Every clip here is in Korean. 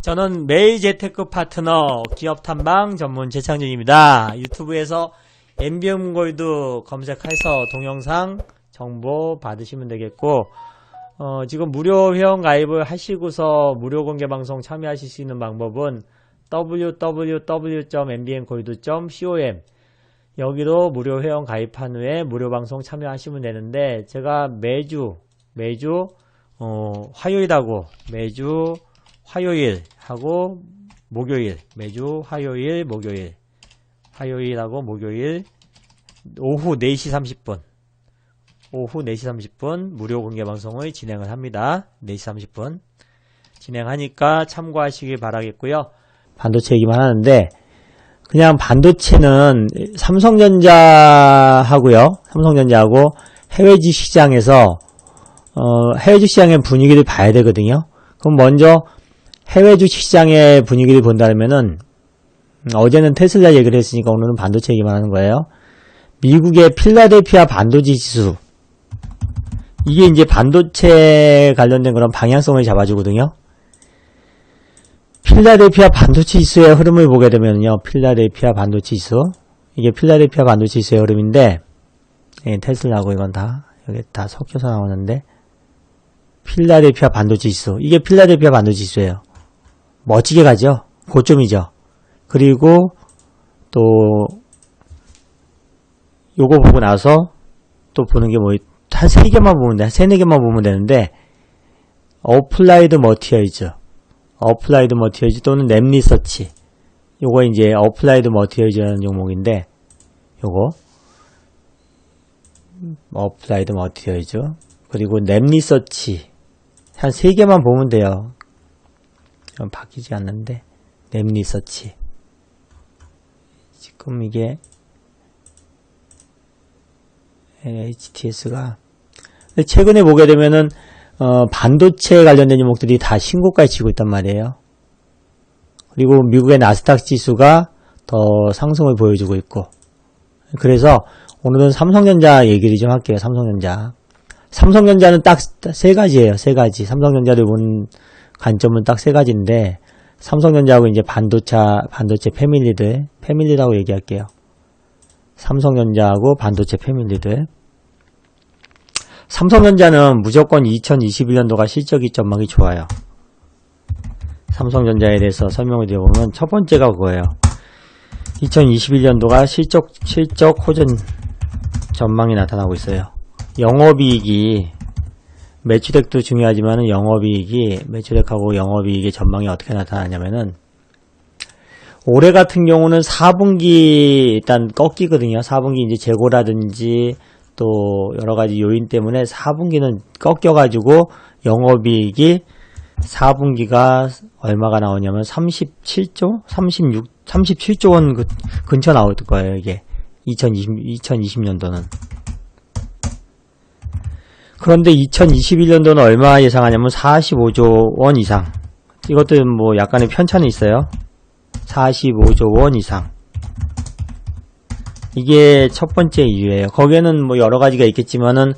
저는 매일 재테크 파트너 기업 탐방 전문 최창준입니다. 유튜브에서 MBM 골드 검색해서 동영상 정보 받으시면 되겠고, 지금 무료 회원 가입을 하시고서 무료 공개 방송 참여하실 수 있는 방법은 www.mbmgold.com 여기로 무료 회원 가입한 후에 무료 방송 참여하시면 되는데, 제가 매주 화요일하고 매주 화요일하고 목요일, 매주 화요일하고 목요일 오후 4시 30분 무료 공개 방송을 진행을 합니다. 4시 30분 진행하니까 참고하시길 바라겠고요. 반도체 얘기만 하는데, 그냥 반도체는 삼성전자하고 해외 주식시장에서 해외 주식시장의 분위기를 봐야 되거든요. 그럼 먼저 해외 주식시장의 분위기를 본다면은, 어제는 테슬라 얘기를 했으니까 오늘은 반도체 얘기만 하는 거예요. 미국의 필라델피아 반도체 지수, 이게 이제 반도체 관련된 그런 방향성을 잡아주거든요. 필라델피아 반도체 지수의 흐름을 보게 되면요, 필라델피아 반도체 지수, 이게 필라델피아 반도체 지수의 흐름인데, 테슬라하고 이건 다 여기 다 섞여서 나오는데, 필라델피아 반도체 지수, 이게 필라델피아 반도체 지수예요. 멋지게 가죠. 고점이죠. 그리고 또 요거 보고 나서 또 보는 게 뭐 한 3개만 보면 돼. 3-4개만 보면 되는데, 어플라이드 머티리얼즈 또는 랩리서치, 요거 이제 어플라이드 머티리얼즈라는 종목인데, 요거 어플라이드 머티리얼즈 그리고 랩리서치 한 3개만 보면 돼요. 바뀌지 않는데, 랩리서치 지금 이게 HTS가 최근에 보게 되면은 반도체 관련된 종목들이 다 신고가에 치고 있단 말이에요. 그리고 미국의 나스닥 지수가 더 상승을 보여주고 있고, 그래서 오늘은 삼성전자 얘기를 좀 할게요. 삼성전자는 딱 3가지예요. 3가지. 삼성전자를 본 관점은 딱 3가지인데, 삼성전자하고 이제 반도체 패밀리라고 얘기할게요. 삼성전자하고 반도체 패밀리들. 삼성전자는 무조건 2021년도가 실적이 전망이 좋아요. 삼성전자에 대해서 설명을 드려보면, 첫 번째가 그거예요. 2021년도가 실적 호전 전망이 나타나고 있어요. 영업이익이, 매출액도 중요하지만 매출액하고 영업이익의 전망이 어떻게 나타나냐면은, 올해 같은 경우는 4분기 일단 꺾이거든요. 4분기 이제 재고라든지 또 여러가지 요인 때문에 4분기는 꺾여가지고 영업이익이 4분기가 얼마가 나오냐면 37조 원 근처 나올 거예요. 이게 2020년도는. 그런데 2021년도는 얼마 예상하냐면 45조 원 이상. 이것도 뭐 약간의 편차는 있어요. 45조 원 이상. 이게 첫 번째 이유예요. 거기에는 뭐 여러 가지가 있겠지만은,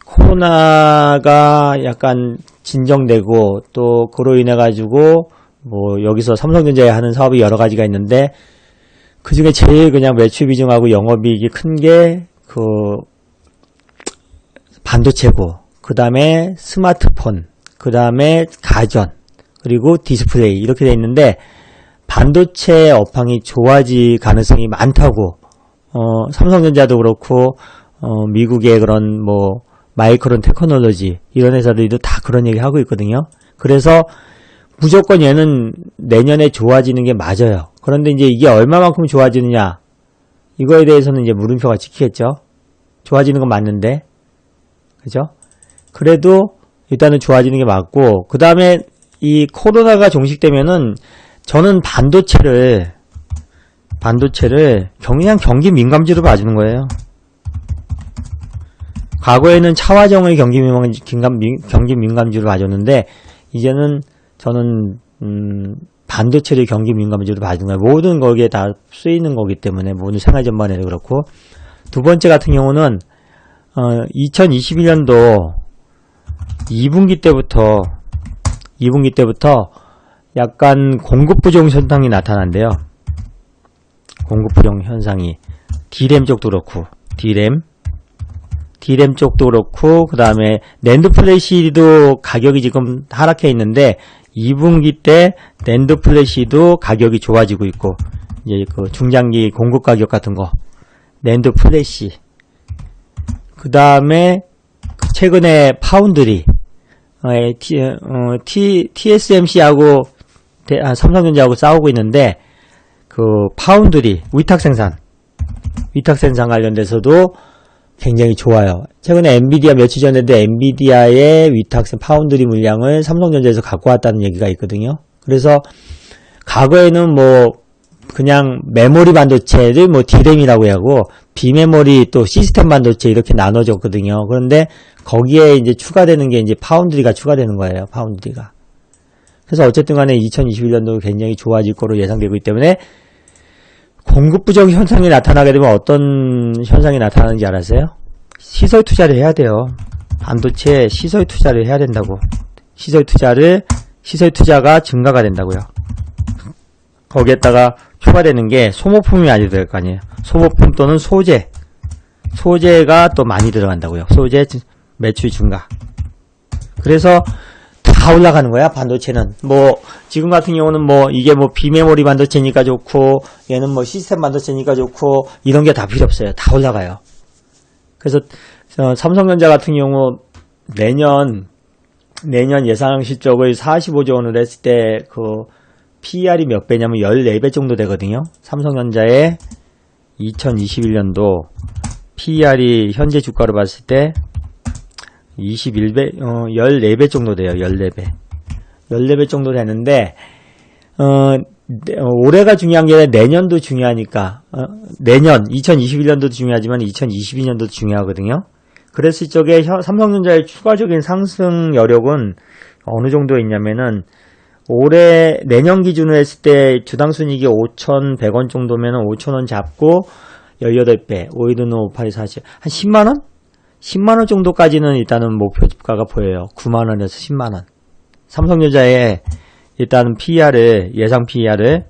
코로나가 약간 진정되고, 또 그로 인해 가지고 뭐 여기서 삼성전자에 하는 사업이 여러 가지가 있는데, 그 중에 제일 그냥 매출 비중하고 영업이익이 큰 게 그 반도체고, 그 다음에 스마트폰, 그 다음에 가전, 그리고 디스플레이, 이렇게 돼 있는데, 반도체 업황이 좋아질 가능성이 많다고, 삼성전자도 그렇고, 미국의 그런 뭐 마이크론 테크놀로지 이런 회사들도 다 그런 얘기 하고 있거든요. 그래서 무조건 얘는 내년에 좋아지는 게 맞아요. 그런데 이제 이게 얼마만큼 좋아지느냐, 이거에 대해서는 이제 물음표가 찍히겠죠. 좋아지는 건 맞는데, 그죠? 그래도 일단은 좋아지는 게 맞고, 그 다음에 이 코로나가 종식되면은, 저는 반도체를 그냥 경기 민감주로 봐주는 거예요. 과거에는 차화정의 경기 민감주로 봐줬는데, 이제는 저는 반도체를 경기 민감주로 봐주는 거예요. 모든 거기에 다 쓰이는 거기 때문에, 모든 생활 전반에도 그렇고. 두 번째 같은 경우는 2021년도 2분기 때부터 약간 공급 부족 현상이 나타난대요. 공급 부족 현상이 D램 쪽도 그렇고 D램 쪽도 그렇고 그 다음에 낸드 플래시도 가격이 지금 하락해 있는데 2분기 때 낸드 플래시도 가격이 좋아지고 있고 이제 그 중장기 공급 가격 같은 거 낸드 플래시 그 다음에 최근에 파운드리 TSMC하고 삼성전자하고 싸우고 있는데 그 파운드리 위탁 생산 관련돼서도 굉장히 좋아요. 최근에 엔비디아 며칠 전에도 엔비디아의 위탁생 파운드리 물량을 삼성전자에서 갖고 왔다는 얘기가 있거든요. 그래서 과거에는 뭐 그냥 메모리 반도체를 뭐 D램이라고 하고 비메모리 또 시스템 반도체 이렇게 나눠졌거든요. 그런데 거기에 이제 추가되는 게 이제 파운드리가 추가되는 거예요. 파운드리가. 그래서 어쨌든 간에 2021년도 굉장히 좋아질 거로 예상되고 있기 때문에 공급 부족 현상이 나타나게 되면 어떤 현상이 나타나는지 알았어요? 시설 투자를 해야 돼요. 반도체 시설 투자를 해야 된다고. 시설 투자가 증가가 된다고요. 거기에다가 추가되는 게 소모품이 많이 들어갈 거 아니에요. 소모품 또는 소재가 또 많이 들어간다고요. 소재 매출 증가. 그래서 다 올라가는 거야, 반도체는. 뭐, 지금 같은 경우는 뭐, 이게 뭐, 비메모리 반도체니까 좋고, 얘는 뭐, 시스템 반도체니까 좋고, 이런 게 다 필요 없어요. 다 올라가요. 그래서, 삼성전자 같은 경우, 내년 예상 실적을 45조 원으로 했을 때, PER이 몇 배냐면 14배 정도 되거든요. 삼성전자의 2021년도 PER이 현재 주가로 봤을 때 14배 정도 돼요. 14배. 14배 정도 되는데, 올해가 중요한 게 아니라 내년도 중요하니까, 2021년도도 중요하지만 2022년도도 중요하거든요. 그랬을 적에 삼성전자의 추가적인 상승 여력은 어느 정도에 있냐면은, 내년 기준으로 했을 때 주당 순이익이 5,100원 정도면은 5,000원 잡고 18배, 5일은 58, 40, 한 10만원? 10만원 정도까지는 일단은 목표 주가가 보여요. 9만원에서 10만원. 삼성전자의 일단은 예상 PER을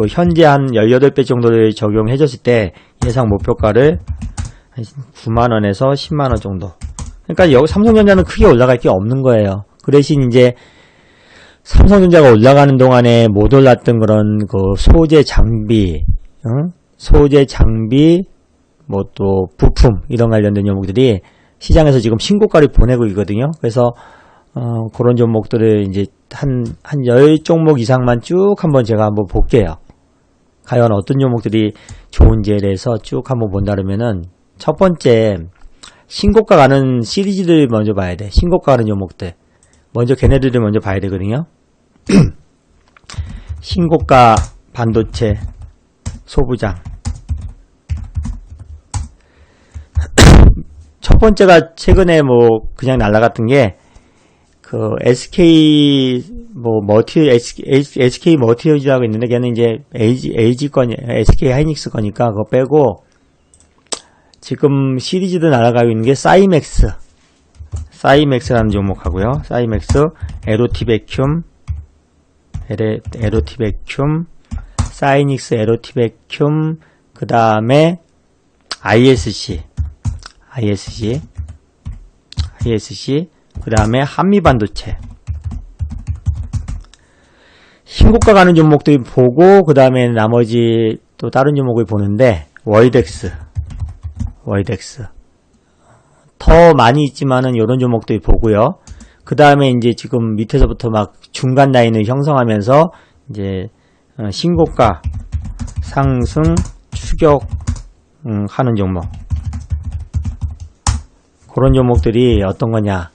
현재 한 18배 정도를 적용해줬을 때 예상 목표가를 한 9만원에서 10만원 정도. 그러니까 여기 삼성전자는 크게 올라갈 게 없는 거예요. 그 대신 이제 삼성전자가 올라가는 동안에 못 올랐던 그런 소재 장비, 뭐 또 부품 이런 관련된 종목들이 시장에서 지금 신고가를 보내고 있거든요. 그래서 그런 종목들을 이제 한 10종목 이상만 쭉 한번 제가 한번 볼게요. 과연 어떤 종목들이 좋은지에 대해서 쭉 한번 본다면은 첫 번째 신고가 가는 시리즈를 먼저 봐야 돼. 신고가 가는 종목들. 먼저 걔네들을 먼저 봐야 되거든요. 신고가 반도체 소부장. 첫 번째가 최근에 뭐 그냥 날라갔던 게 SK 머티리얼즈라고 있는데 걔는 이제 LG 거니 SK 하이닉스 거니까 그거 빼고 지금 시리즈도 날아가고 있는 게 사이맥스라는 종목하고요. 사이맥스, 에로티베큐움, 사이닉스 에로티베큐움, 그 다음에 ISC, 그 다음에 한미반도체. 신고가 가는 종목들 보고, 그 다음에 나머지 또 다른 종목을 보는데, 월덱스. 더 많이 있지만은 요런 종목들 보고요. 그 다음에 이제 지금 밑에서부터 막 중간 라인을 형성하면서 이제 신고가 상승 추격 하는 종목. 그런 종목들이 어떤 거냐.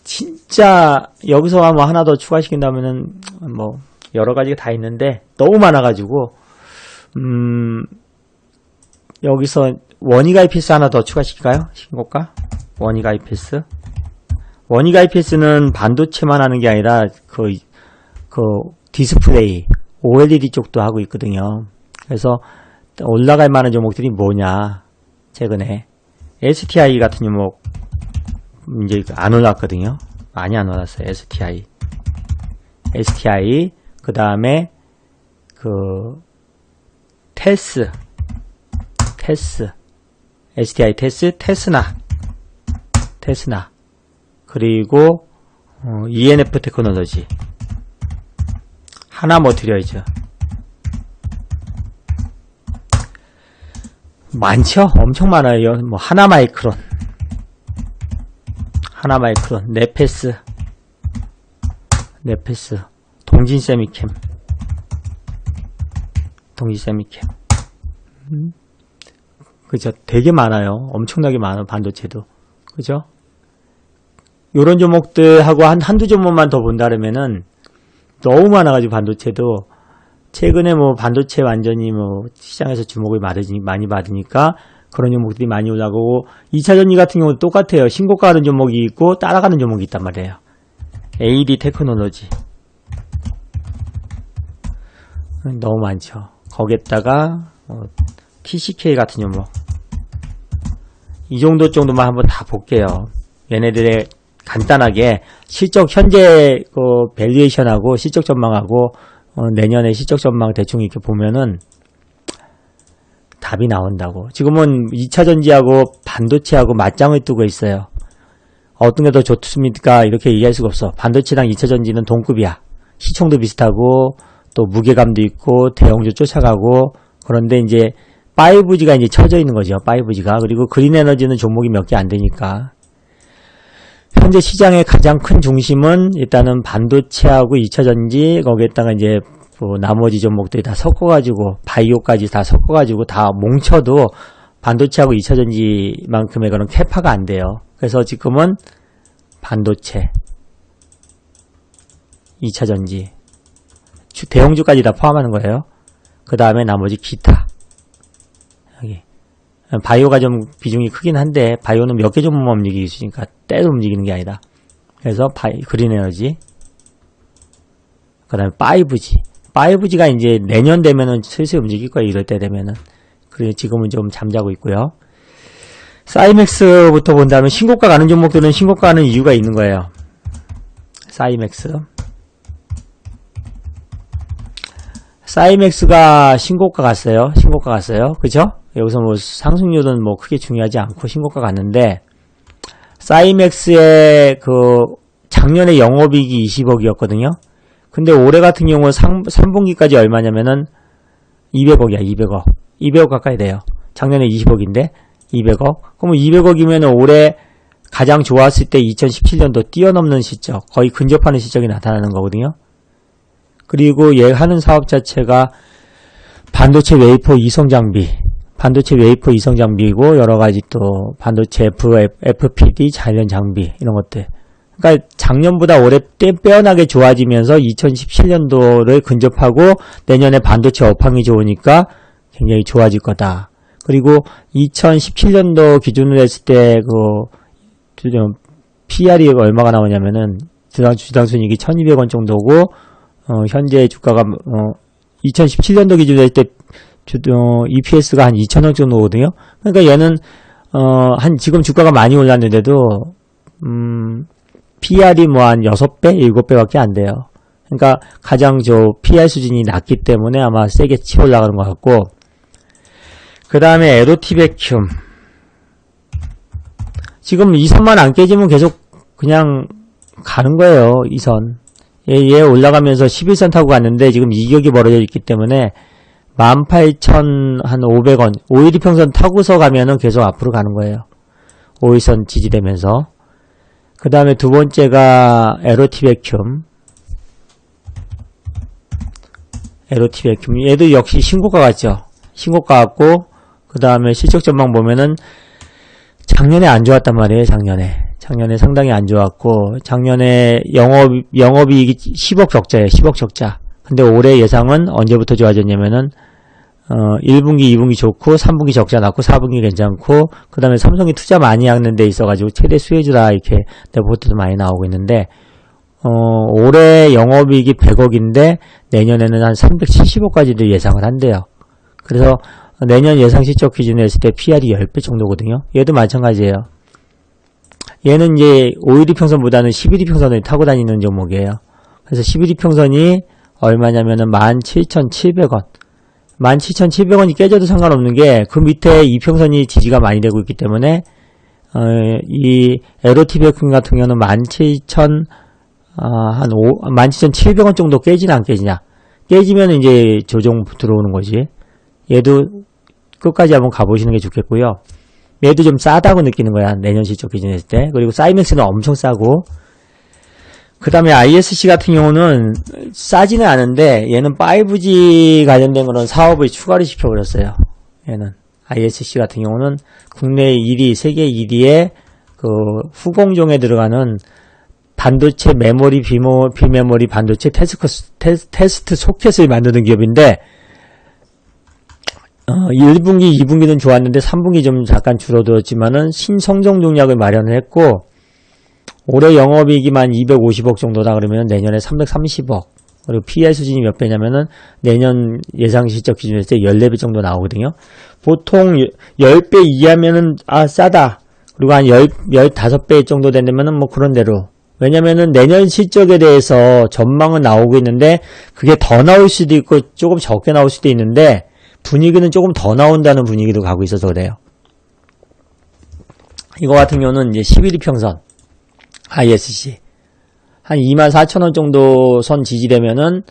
진짜 여기서 뭐 하나 더 추가시킨다면은 뭐 여러 가지가 다 있는데 너무 많아가지고 여기서 원익 IPS 하나 더 추가시킬까요? 신고가? 원익 IPS는 반도체만 하는 게 아니라 디스플레이, OLED 쪽도 하고 있거든요. 그래서 올라갈 만한 종목들이 뭐냐? 최근에 STI 같은 종목 이제 안 올랐거든요. 많이 안 올랐어요. STI. 그 다음에 테스, STI 테스나. 그리고 ENF 테크놀로지. 하나머티리얼즈. 많죠? 엄청 많아요. 뭐 하나마이크론, 네페스, 동진세미캠. 그죠? 되게 많아요. 엄청나게 많아요. 반도체도. 그죠? 요런 종목들하고 한두 종목만 더 본다면은 너무 많아가지고 반도체도 최근에 뭐 반도체 완전히 뭐 시장에서 주목을 많이 받으니까 그런 종목들이 많이 올라가고 2차전지 같은 경우도 똑같아요. 신고가 하는 종목이 있고 따라가는 종목이 있단 말이에요. AD 테크놀로지. 너무 많죠. 거기에다가 TCK 같은 종목. 이 정도만 한번 다 볼게요. 얘네들의 간단하게 실적 현재 밸류에이션하고 실적 전망하고 내년에 실적 전망 대충 이렇게 보면은 답이 나온다고. 지금은 2차전지하고 반도체하고 맞짱을 뜨고 있어요. 어떤 게 더 좋습니까? 이렇게 얘기할 수가 없어. 반도체랑 2차전지는 동급이야. 시총도 비슷하고 또 무게감도 있고 대형주 쫓아가고. 그런데 이제 5G가 이제 쳐져 있는 거죠. 5G가. 그리고 그린 에너지는 종목이 몇 개 안 되니까. 현재 시장의 가장 큰 중심은 일단은 반도체하고 2차전지, 거기에다가 이제 뭐 나머지 종목들이 다 섞어가지고, 바이오까지 다 섞어가지고 다 뭉쳐도 반도체하고 2차전지만큼의 그런 캐파가 안 돼요. 그래서 지금은 반도체, 2차전지, 대형주까지 다 포함하는 거예요. 그 다음에 나머지 기타. 여기. 바이오가 좀 비중이 크긴 한데 바이오는 몇 개 종목만 움직이기 있으니까 때로 움직이는 게 아니다. 그래서 그린 에너지, 그 다음에 5G가 이제 내년 되면은 슬슬 움직일 거예요. 이럴 때 되면은. 그리고 지금은 좀 잠자고 있고요. 사이맥스부터 본다면 신고가 가는 종목들은 신고가 가는 이유가 있는 거예요. 사이맥스가 신고가 갔어요. 그죠? 여기서 뭐 상승률은 뭐 크게 중요하지 않고 신고가 갔는데, 사이맥스의 작년에 영업이익이 20억이었거든요. 근데 올해 같은 경우는 3분기까지 얼마냐면은 200억이야, 200억. 200억 가까이 돼요. 작년에 20억인데 200억. 그럼 200억이면 올해 가장 좋았을 때 2017년도 뛰어넘는 실적, 거의 근접하는 실적이 나타나는 거거든요. 그리고 얘 하는 사업 자체가 반도체 웨이퍼 이성 장비이고 여러가지 또 반도체 FPD 관련 장비 이런 것들. 그러니까 작년보다 올해 빼어나게 좋아지면서 2017년도를 근접하고 내년에 반도체 업황이 좋으니까 굉장히 좋아질 거다. 그리고 2017년도 기준으로 했을 때 PR이 얼마가 나오냐면은 주당 순이익이 1200원 정도고, 현재 주가가 2017년도 기준으로 했을 때 EPS가 한 2000원 정도거든요. 그러니까 얘는 지금 주가가 많이 올랐는데도 PR이 뭐 한 6배, 7배밖에 안 돼요. 그러니까 가장 PR 수준이 낮기 때문에 아마 세게 치어 올라가는 것 같고, 그 다음에 에로티베큐um. 지금 이 선만 안 깨지면 계속 그냥 가는 거예요. 이 선. 얘 올라가면서 11선 타고 갔는데 지금 이격이 벌어져 있기 때문에 18,500원 5일이평선 타고서 가면은 계속 앞으로 가는 거예요. 5일선 지지되면서. 그 다음에 두 번째가 에로티베큐um. 얘도 역시 신고가 같죠. 신고가 같고, 그 다음에 실적 전망 보면은 작년에 안 좋았단 말이에요. 작년에 상당히 안 좋았고, 작년에 영업이익이 10억 적자예요. 10억 적자. 근데 올해 예상은 언제부터 좋아졌냐면은 1분기, 2분기 좋고 3분기 적자 났고 4분기 괜찮고, 그 다음에 삼성이 투자 많이 하는 데 있어가지고 최대 수혜주다 이렇게 레포트도 많이 나오고 있는데, 올해 영업이익이 100억인데 내년에는 한 370억까지도 예상을 한대요. 그래서 내년 예상 실적 기준으로 했을 때 PR이 10배 정도거든요. 얘도 마찬가지예요. 얘는 이제 5일이평선보다는 11이평선을 타고 다니는 종목이에요. 그래서 11이평선이 얼마냐면은 17,700원. 17,700원이 깨져도 상관없는 게 그 밑에 이평선이 지지가 많이 되고 있기 때문에 이 에로티베크 같은 경우는 17,700원 정도 깨지나 안 깨지냐. 깨지면 이제 조정 들어오는 거지. 얘도 끝까지 한번 가보시는 게 좋겠고요. 얘도 좀 싸다고 느끼는 거야. 내년 실적 기준 했을 때. 그리고 사이맥스는 엄청 싸고. 그 다음에 ISC 같은 경우는 싸지는 않은데 얘는 5G 관련된 그런 사업을 추가를 시켜버렸어요. 얘는 ISC 같은 경우는 국내 1위, 세계 1위의 그 후공정에 들어가는 반도체 메모리, 비메모리 반도체 테스트 소켓을 만드는 기업인데 1분기, 2분기는 좋았는데 3분기 좀 잠깐 줄어들었지만은 신성장 동략을 마련을 했고 올해 영업이익이만 250억 정도다 그러면 내년에 330억. 그리고 PER 수준이 몇 배냐면은 내년 예상 실적 기준일 때 14배 정도 나오거든요. 보통 10배 이하면은 싸다. 그리고 한 15배 정도 된다면은 뭐 그런 대로. 왜냐면은 내년 실적에 대해서 전망은 나오고 있는데 그게 더 나올 수도 있고 조금 적게 나올 수도 있는데 분위기는 조금 더 나온다는 분위기도 가고 있어서 그래요. 이거 같은 경우는 이제 11이평선 ISC 한 24,000원 정도 선 지지되면은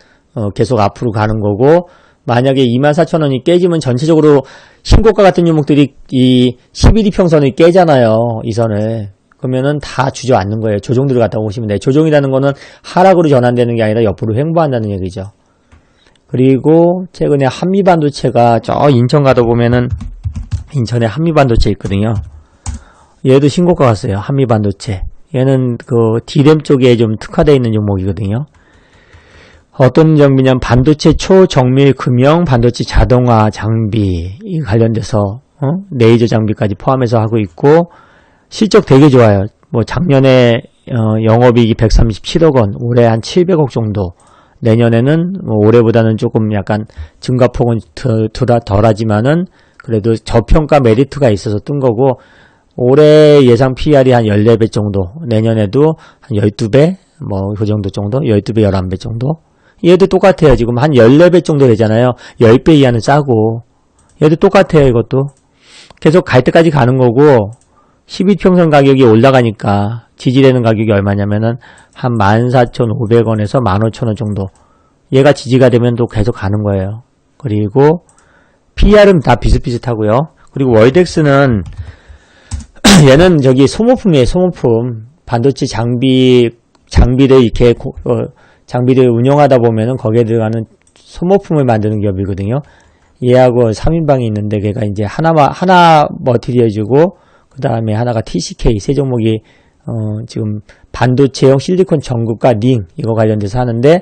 계속 앞으로 가는 거고 만약에 24,000원이 깨지면 전체적으로 신고가 같은 종목들이 이 11이평선을 깨잖아요. 이 선을. 그러면은 다 주저앉는 거예요. 조정 들어갔다고 보시면 돼요. 조정이라는 거는 하락으로 전환되는 게 아니라 옆으로 횡보한다는 얘기죠. 그리고 최근에 한미반도체가 저 인천 가다 보면은 인천에 한미반도체 있거든요. 얘도 신고가 갔어요. 한미반도체. 얘는 그 D램 쪽에 좀 특화되어 있는 종목이거든요. 어떤 장비냐면 반도체 초정밀 금형, 반도체 자동화 장비 관련돼서 레이저 장비까지 포함해서 하고 있고 실적 되게 좋아요. 뭐 작년에 영업이익이 137억 원, 올해 한 700억 정도. 내년에는 뭐 올해보다는 조금 약간 증가폭은 덜하지만은 그래도 저평가 메리트가 있어서 뜬 거고 올해 예상 PR이 한 14배 정도, 내년에도 한 12배, 뭐 그 정도, 12배, 11배 정도. 얘도 똑같아요. 지금 한 14배 정도 되잖아요. 10배 이하는 싸고. 얘도 똑같아요, 이것도. 계속 갈 때까지 가는 거고, 12평선 가격이 올라가니까 지지되는 가격이 얼마냐면은 한 14,500원에서 15,000원 정도. 얘가 지지가 되면 또 계속 가는 거예요. 그리고 PR은 다 비슷비슷하고요. 그리고 월덱스는 얘는 저기 소모품이에요. 소모품. 반도체 장비를 이렇게 장비를 운영하다 보면은 거기에 들어가는 소모품을 만드는 기업이거든요. 얘하고 3인방이 있는데 걔가 이제 하나 머티리얼주고 그 다음에 하나가 TCK 세 종목이 지금 반도체용 실리콘 전구과 링 이거 관련돼서 하는데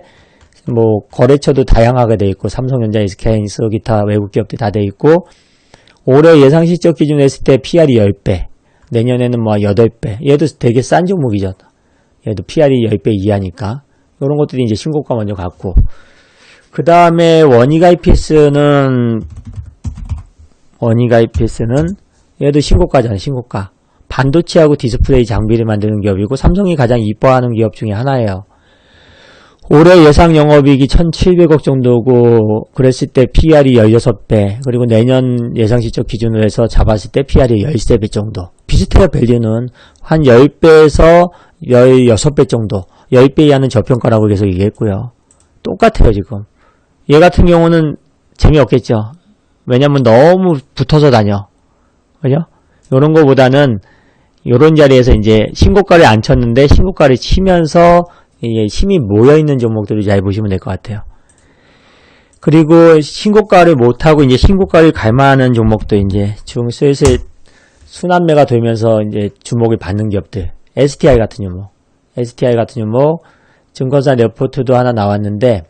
뭐 거래처도 다양하게 돼 있고 삼성전자, SK, 기타 외국 기업들이 다 돼 있고 올해 예상 실적 기준 했을 때 PR이 10배 내년에는 뭐 8배 얘도 되게 싼 종목이죠. 얘도 PR이 10배 이하니까 이런 것들이 이제 신고가 먼저 갔고 그 다음에 원익 IPS는 얘도 신고가잖아요. 신고가. 반도체하고 디스플레이 장비를 만드는 기업이고 삼성이 가장 이뻐하는 기업 중에 하나예요. 올해 예상 영업이익이 1,700억 정도고 그랬을 때 PR이 16배 그리고 내년 예상 실적 기준으로 해서 잡았을 때 PR이 13배 정도. 비슷해요. 밸류는 한 10배에서 16배 정도. 10배 이하는 저평가라고 계속 얘기했고요. 똑같아요. 지금. 얘 같은 경우는 재미없겠죠. 왜냐면 너무 붙어서 다녀. 그죠? 요런 거보다는 요런 자리에서 이제 신고가를 안 쳤는데 신고가를 치면서 힘이 모여있는 종목들을 잘 보시면 될 것 같아요. 그리고 신고가를 못하고 이제 신고가를 갈만한 종목도 이제 지금 슬슬 순환매가 되면서 이제 주목을 받는 기업들. STI 같은 종목, 증권사 레포트도 하나 나왔는데,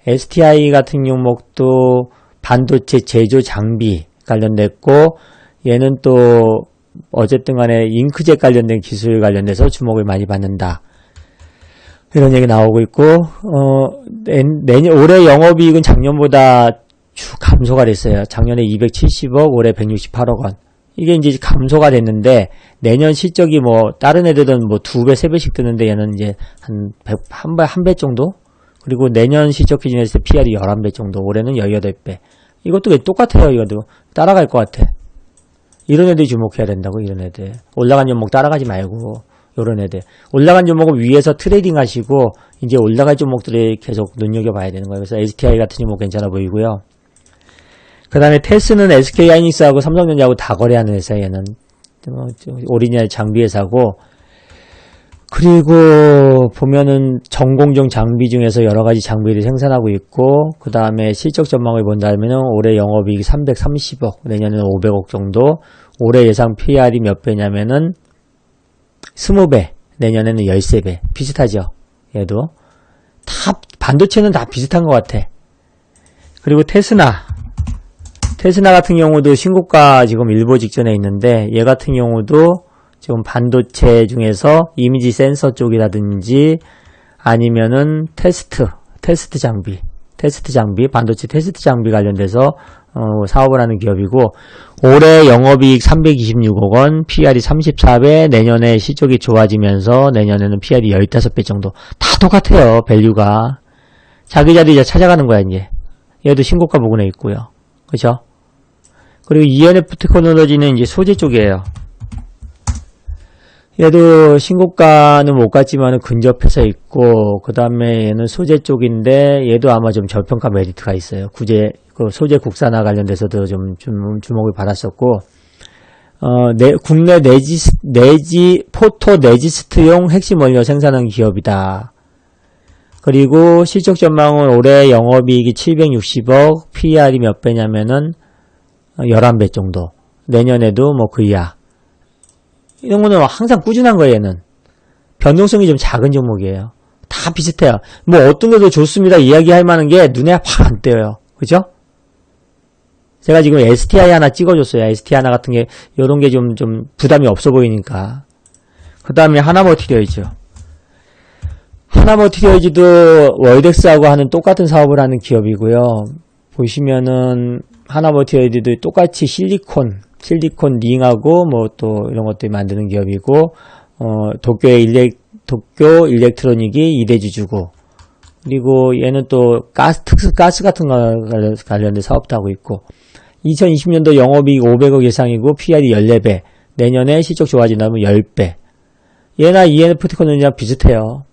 STI 같은 종목도 반도체 제조 장비 관련됐고, 얘는 또 어쨌든 간에 잉크젯 관련된 기술 관련돼서 주목을 많이 받는다. 이런 얘기 나오고 있고 올해 영업이익은 작년보다 감소가 됐어요. 작년에 270억, 올해 168억 원. 이게 이제 감소가 됐는데, 내년 실적이 뭐, 다른 애들은 뭐 2배, 3배씩 뜨는데 얘는 이제 한 배 정도? 그리고 내년 실적 기준에서 PR이 11배 정도, 올해는 18배. 이것도 똑같아요, 이것도. 따라갈 것 같아. 이런 애들 주목해야 된다고, 이런 애들. 올라간 종목 따라가지 말고, 이런 애들. 올라간 종목을 위에서 트레이딩 하시고, 이제 올라갈 종목들을 계속 눈여겨봐야 되는 거예요. 그래서 STI 같은 종목 괜찮아 보이고요. 그 다음에 테스는 SK하이닉스하고 삼성전자하고 다 거래하는 회사, 얘는. 오리지널 장비 회사고, 그리고 보면은 전공정 장비 중에서 여러 가지 장비를 생산하고 있고, 그 다음에 실적 전망을 본다면은 올해 영업이익 330억, 내년에는 500억 정도, 올해 예상 PR이 몇 배냐면은 20배, 내년에는 13배. 비슷하죠? 얘도. 다, 반도체는 다 비슷한 것 같아. 그리고 테스나 같은 경우도 신고가 지금 일보 직전에 있는데, 얘 같은 경우도 지금 반도체 중에서 이미지 센서 쪽이라든지 아니면은 테스트 장비, 반도체 테스트 장비 관련돼서 사업을 하는 기업이고, 올해 영업이익 326억 원, PR이 34배, 내년에 실적이 좋아지면서 내년에는 PR이 15배 정도. 다 똑같아요, 밸류가. 자기 자리 이제 찾아가는 거야, 이제. 얘도 신고가 부근에 있고요. 그죠? 그리고 ENF 테크놀로지는 이제 소재 쪽이에요. 얘도 신고가는 못 갔지만 근접해서 있고, 그 다음에 얘는 소재 쪽인데, 얘도 아마 좀 저평가 메리트가 있어요. 소재 국산화 관련돼서도 좀 주목을 받았었고, 국내 포토 네지스트용 핵심 원료 생산하는 기업이다. 그리고 실적 전망은 올해 영업이익이 760억, PR이 몇 배냐면은 11배 정도. 내년에도 뭐 그 이하. 이런 거는 항상 꾸준한 거예요, 얘는. 변동성이 좀 작은 종목이에요. 다 비슷해요. 뭐 어떤 게 더 좋습니다 이야기할 만한 게 눈에 확 안 띄어요. 그죠? 제가 지금 STI 하나 찍어줬어요. STI 하나 같은 게, 요런 게 좀 부담이 없어 보이니까. 그 다음에 하나머티리얼즈죠. 하나머티리얼즈도 월덱스하고 하는 똑같은 사업을 하는 기업이고요. 보시면은, 하나머티리얼즈도 똑같이 실리콘 링하고 뭐 또 이런 것들 만드는 기업이고, 도쿄 일렉트로닉이 2대주주고, 그리고 얘는 또 가스 같은 거 관련된 사업도 하고 있고, 2020년도 영업이익 500억 예상이고 PR이 14배, 내년에 실적 좋아진다면 10배. 얘나 ENF 테크놀로지랑 비슷해요.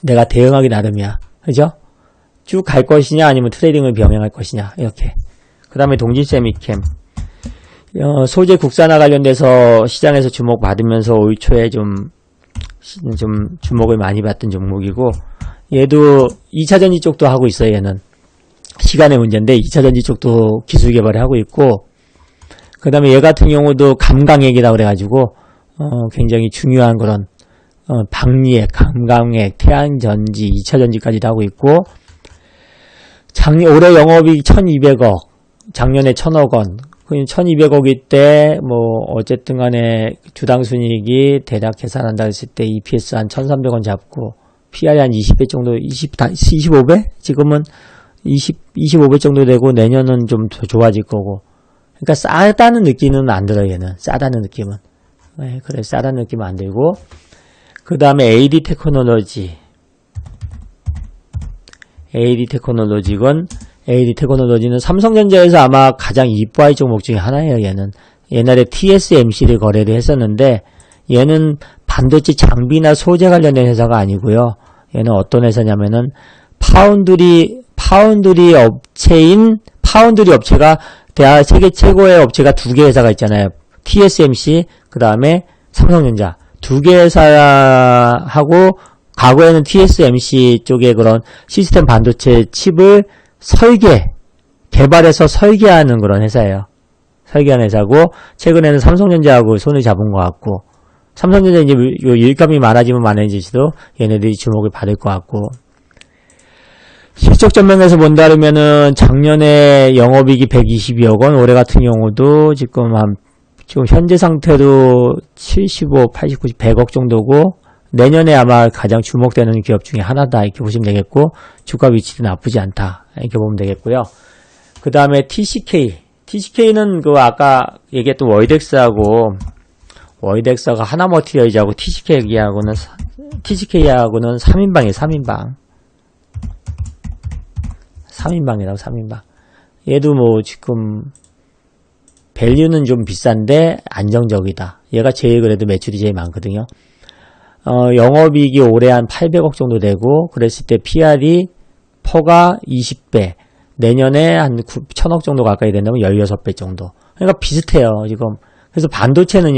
내가 대응하기 나름이야. 그죠? 쭉 갈 것이냐 아니면 트레이딩을 병행할 것이냐, 이렇게. 그 다음에 동진세미캠. 소재 국산화 관련돼서 시장에서 주목받으면서 올 초에 좀 주목을 많이 받던 종목이고, 얘도 2차전지 쪽도 하고 있어요, 얘는. 시간의 문제인데 2차전지 쪽도 기술 개발을 하고 있고, 그 다음에 얘 같은 경우도 감강액이라고 그래가지고, 굉장히 중요한 그런, 박리액, 감강액, 태양전지, 2차전지까지도 하고 있고, 올해 영업이익 1200억, 작년에 1000억 원, 1200억일 때, 어쨌든 간에 주당 순이익이 대략 계산한다 했을 때 EPS 한 1300원 잡고, PR이 한 20배 정도, 25배? 지금은 25배 정도 되고, 내년은 좀 더 좋아질 거고. 그러니까 싸다는 느낌은 안 들어요, 얘는. 싸다는 느낌은. 네, 그래, 싸다는 느낌은 안 들고. 그 다음에 AD 테크놀로지는 삼성전자에서 아마 가장 이뻐할 종목 중에 하나예요, 얘는. 옛날에 TSMC를 거래를 했었는데, 얘는 반도체 장비나 소재 관련된 회사가 아니고요. 얘는 어떤 회사냐면은, 파운드리 업체가 세계 최고의 업체가 두 개 회사가 있잖아요. TSMC, 그 다음에 삼성전자. 두 개 회사하고, 과거에는 TSMC 쪽에 그런 시스템 반도체 칩을 개발해서 설계하는 그런 회사예요. 설계하는 회사고, 최근에는 삼성전자하고 손을 잡은 것 같고, 삼성전자 이제 일감이 많아지면 많아질수록 얘네들이 주목을 받을 것 같고, 실적 전망에서 본다면은 작년에 영업이익이 122억 원, 올해 같은 경우도 지금 현재 상태로 75, 80, 90, 100억 정도고, 내년에 아마 가장 주목되는 기업 중에 하나다, 이렇게 보시면 되겠고, 주가 위치도 나쁘지 않다, 이렇게 보면 되겠고요. 그 다음에 TCK TCK는 그 아까 얘기했던 월덱스하고 하나머티리얼즈하고 TCK하고는 3인방이에요. 3인방이라고 3인방. 얘도 뭐 지금 밸류는 좀 비싼데 안정적이다. 얘가 제일 그래도 매출이 제일 많거든요. 영업이익이 올해 한 800억 정도 되고 그랬을 때 PR이 퍼가 20배. 내년에 한 1000억 정도 가까이 된다면 16배 정도. 그러니까 비슷해요, 지금. 그래서 반도체는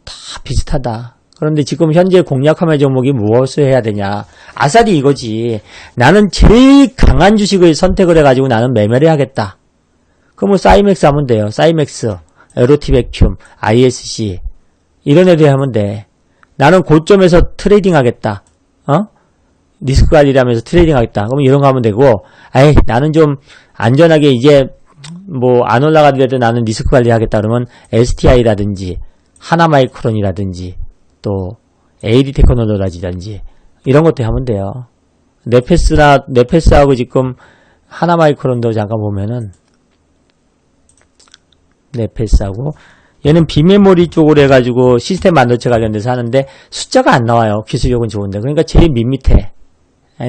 다 비슷하다. 그런데 지금 현재 공략하면 종목이 무엇을 해야 되냐. 아싸리 이거지. 나는 제일 강한 주식을 선택을 해가지고 나는 매매를 해야겠다. 그럼 뭐 사이맥스 하면 돼요. 사이맥스, 에로티베큐um, ISC 이런 애들 하면 돼. 나는 고점에서 트레이딩 하겠다. 리스크 관리를 하면서 트레이딩 하겠다. 그럼 이런 거 하면 되고, 나는 좀 안전하게 이제 뭐 안 올라가더라도 나는 리스크 관리 하겠다 그러면 STI라든지 하나마이크론이라든지 또 AD 테크놀로지라든지 이런 것도 하면 돼요. 네페스하고 지금 하나마이크론도 잠깐 보면은 네페스하고 얘는 비메모리 쪽으로 해가지고 시스템 반도체 관련돼서 하는데 숫자가 안 나와요. 기술력은 좋은데. 그러니까 제일 밋밋해.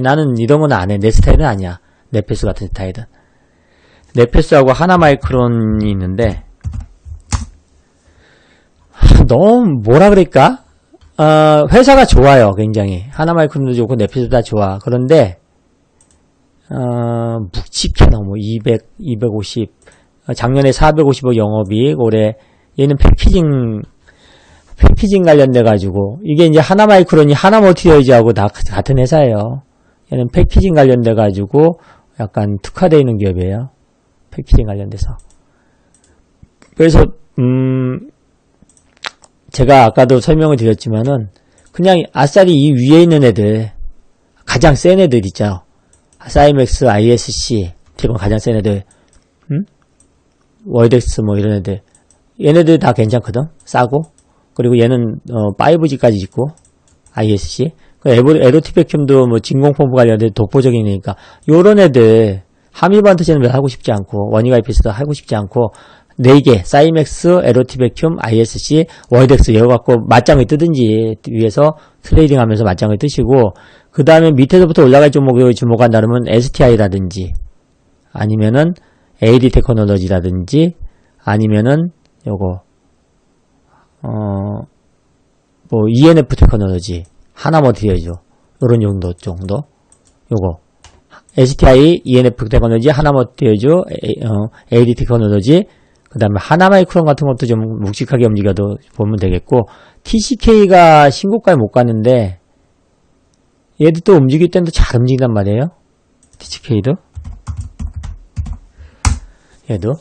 나는 이런 건 안 해. 내 스타일은 아니야. 네페스 같은 스타일은. 네페스하고 하나마이크론이 있는데 너무 뭐라 그럴까? 회사가 좋아요. 굉장히. 하나마이크론도 좋고 네페스도 다 좋아. 그런데 묵직해 너무. 250 작년에 450억 영업이익, 올해 얘는 패키징 관련돼 가지고 이게 이제 하나마이크론이 하나머티리얼즈하고 다 같은 회사예요. 얘는 패키징 관련돼 가지고 약간 특화되어 있는 기업이에요. 패키징 관련돼서. 그래서 제가 아까도 설명을 드렸지만은 그냥 아싸리 이 위에 있는 애들 가장 센 애들 있죠. 사이맥스, ISC 지금 가장 센 애들, 월덱스 뭐 이런 애들, 얘네들 다 괜찮거든. 싸고. 그리고 얘는 5G까지 있고 ISC. 에로티베큐um도 뭐 진공펌프 관련된 독보적이니까 요런 애들 하미반도체는 하고 싶지 않고 원익IPS도 하고 싶지 않고 4개 사이맥스, 에로티베큐um, ISC, 월덱스 이거 갖고 맞짱을 뜨든지 위에서 트레이딩 하면서 맞짱을 뜨시고 그 다음에 밑에서부터 올라갈 종목을 주목한다면 STI라든지 아니면은 AD 테크놀로지라든지 아니면은 요거 뭐 ENF 테크놀로지 하나머티리얼즈 요런 정도 요거 STI, ENF 테크놀로지, 하나머티리얼즈, AD 테크놀로지 그 다음에 하나마이크론 같은 것도 좀 묵직하게 움직여도 보면 되겠고 TCK가 신고가에 못 갔는데 얘도 또 움직일 땐 또 잘 움직인단 말이에요. TCK도 얘도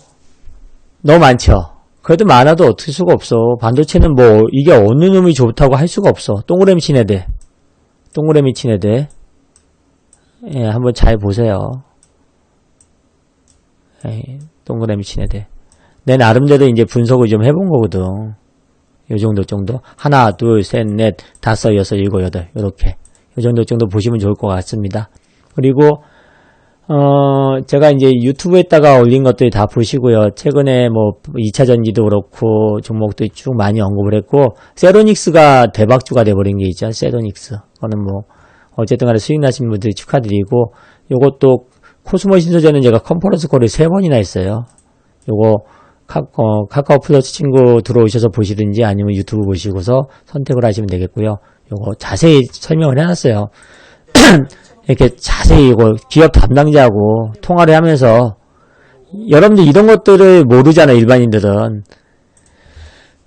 너무 많죠. 그래도 많아도 어쩔 수가 없어. 반도체는 뭐 이게 어느 놈이 좋다고 할 수가 없어. 동그라미 친 애들 예, 한번 잘 보세요. 예, 동그라미 친 애들 내 나름대로 이제 분석을 좀 해본 거거든. 요 정도 하나 둘 셋 넷 다섯 여섯 일곱 여덟 요렇게 요 정도 보시면 좋을 것 같습니다. 그리고 제가 이제 유튜브에다가 올린 것들 다 보시고요. 최근에 뭐 2차전지도 그렇고 종목도 쭉 많이 언급을 했고 세로닉스가 대박주가 돼버린 게 있죠. 세로닉스. 그거는 뭐 어쨌든 간에 수익 나신 분들 축하드리고 요것도 코스모 신소재는 제가 컨퍼런스 콜을 3번이나 했어요. 요거 카카오 플러스 친구 들어오셔서 보시든지 아니면 유튜브 보시고서 선택을 하시면 되겠고요. 요거 자세히 설명을 해놨어요. 이렇게 자세히 이거 기업 담당자하고 통화를 하면서 여러분들 이런 것들을 모르잖아요. 일반인들은.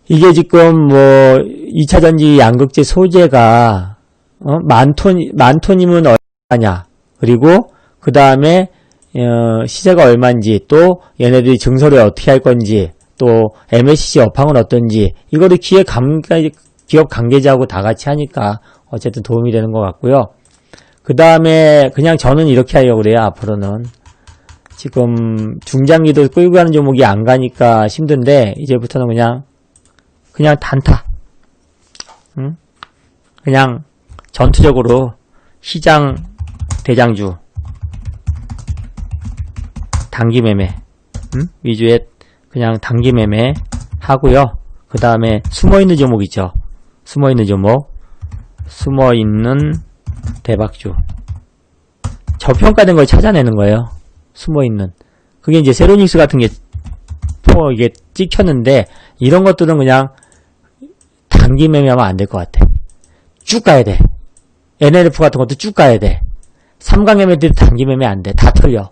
이게 지금 뭐 2차전지 양극재 소재가 만톤이면 얼마냐 그리고 그 다음에 시세가 얼마인지 또 얘네들이 증설을 어떻게 할 건지 또 MSCC 업황은 어떤지 이거를 기업 관계자하고 다 같이 하니까 어쨌든 도움이 되는 것 같고요. 그 다음에 그냥 저는 이렇게 하려고 그래요. 앞으로는 지금 중장기도 끌고 가는 종목이 안 가니까 힘든데 이제부터는 그냥 단타 그냥 전투적으로 시장 대장주 단기 매매 위주의 그냥 단기 매매 하고요. 그 다음에 숨어있는 종목 있죠. 숨어있는 종목, 숨어있는 대박주, 저평가된 걸 찾아내는 거예요. 숨어있는. 그게 이제 세로닉스 같은 게 이게 찍혔는데, 이런 것들은 그냥 단기 매매하면 안 될 것 같아. 쭉 가야 돼. NLF 같은 것도 쭉 가야 돼. 삼강 MNT 단기 매매 안 돼. 다 털려.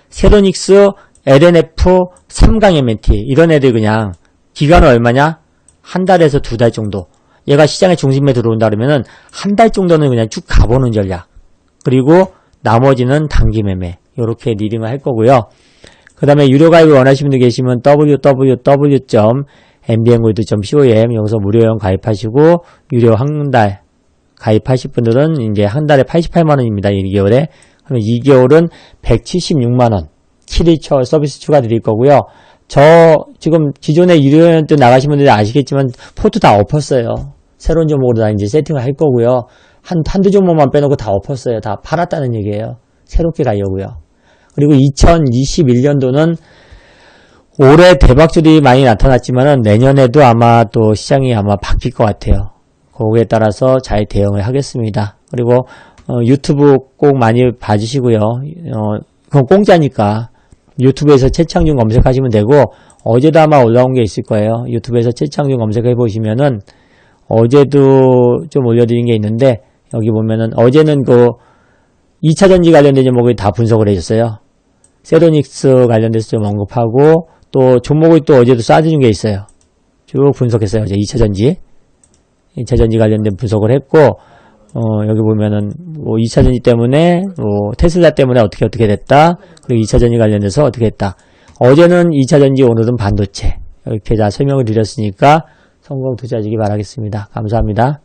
세로닉스, LNF, 삼강 MNT 이런 애들 그냥 기간은 얼마냐? 한 달에서 두 달 정도. 얘가 시장의 중심에 들어온다 그러면은 한 달 정도는 그냥 쭉 가보는 전략. 그리고 나머지는 단기 매매. 요렇게 리딩을 할 거고요. 그 다음에 유료 가입을 원하시는 분들 계시면 www.mbngold.com 여기서 무료형 가입하시고 유료 한 달 가입하실 분들은 이제 한 달에 88만원입니다. 1개월에. 그러면 2개월은 176만원 7일 서비스 추가 드릴 거고요. 저 지금 기존에 유료연 때 나가신 분들이 아시겠지만 포트 다 엎었어요. 새로운 종목으로 다 이제 세팅을 할 거고요. 한두 종목만 빼놓고 다 엎었어요. 다 팔았다는 얘기예요. 새롭게 가려고요. 그리고 2021년도는 올해 대박주들이 많이 나타났지만은 내년에도 아마 또 시장이 아마 바뀔 것 같아요. 거기에 따라서 잘 대응을 하겠습니다. 그리고 유튜브 꼭 많이 봐주시고요. 그건 공짜니까 유튜브에서 최창준 검색하시면 되고, 어제도 아마 올라온 게 있을 거예요. 유튜브에서 최창준 검색해 보시면은 어제도 좀 올려드린 게 있는데, 여기 보면은 어제는 그 2차전지 관련된 종목을 다 분석을 해줬어요. 세로닉스 관련돼서 좀 언급하고, 또 종목을 또 어제도 쏴주는 게 있어요. 쭉 분석했어요. 어제 2차전지 관련된 분석을 했고, 여기 보면은, 2차전지 때문에, 테슬라 때문에 어떻게 됐다. 그리고 2차전지 관련돼서 어떻게 했다. 어제는 2차전지, 오늘은 반도체. 이렇게 다 설명을 드렸으니까 성공 투자하시기 바라겠습니다. 감사합니다.